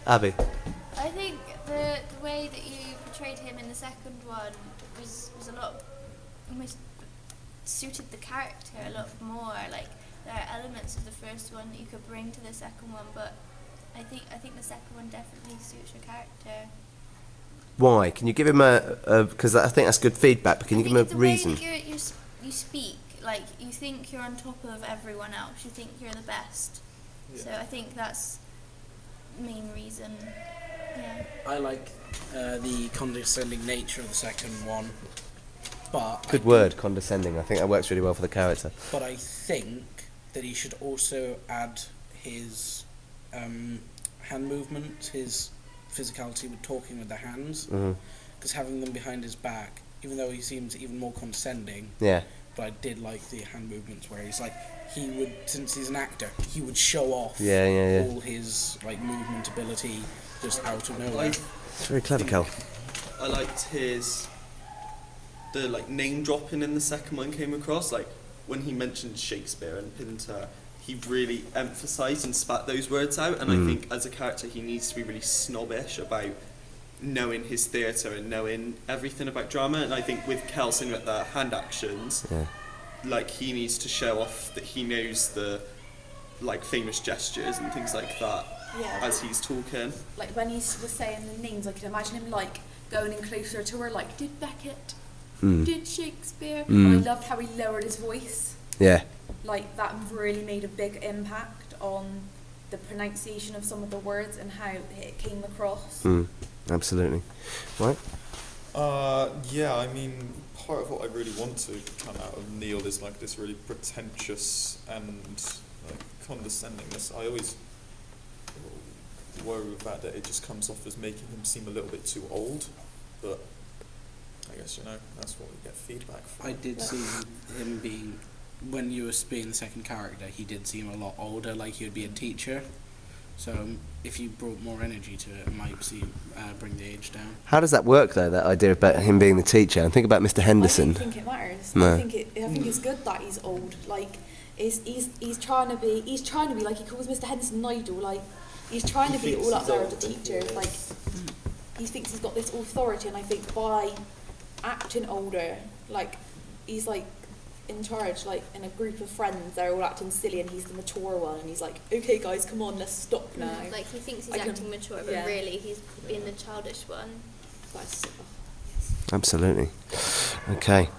Abby? I think the way that you portrayed him in the second one was a lot, almost suited the character a lot more. Like, there are elements of the first one that you could bring to the second one, but I think the second one definitely suits your character. Why? Can you give him because I think that's good feedback, but can you give him a reason? The way that you speak, like, you think you're on top of everyone else, you think you're the best. Yeah. So I think that's the main reason. Yeah. I like the condescending nature of the second one, but Good word, condescending. I think that works really well for the character. But I think that he should also add his hand movement, his physicality with talking with the hands, because having them behind his back, even though he seems even more condescending, Yeah. but I did like the hand movements where he's like, he would, since he's an actor, he would show off all his like movement ability just out of nowhere. It's very clever, Cal. I liked the like name dropping in the second one came across, like when he mentioned Shakespeare and Pinter, he really emphasised and spat those words out, and I think as a character he needs to be really snobbish about knowing his theatre and knowing everything about drama, and I think with Kelson with the hand actions, like he needs to show off that he knows the like famous gestures and things like that as he's talking. Like when he was saying the names, I could imagine him like going in closer to her, like, did Beckett, did Shakespeare, and I loved how he lowered his voice. Yeah. Like, that really made a big impact on the pronunciation of some of the words and how it came across. Absolutely. Right? Yeah, I mean, part of what I really want to come out of Neil is like this really pretentious and like condescendingness. I always worry with that it just comes off as making him seem a little bit too old, but I guess, that's what we get feedback from. I did see him being, when you were being the second character, he did seem a lot older, like he would be a teacher. So if you brought more energy to it, it might bring the age down. How does that work, though, that idea about him being the teacher? And think about Mr. Henderson. I don't think it matters. No. I think it's good that he's old. Like, he's trying to be like, he calls Mr. Henderson an idol. Like, he's trying to be all up there with the teacher. Like, he thinks he's got this authority, and I think by acting older, like, he's like in charge, like in a group of friends, they're all acting silly and he's the mature one, and he's like, okay guys, come on, let's stop now. Like, he thinks he's acting mature, but really he's being the childish one. That's Absolutely. Okay.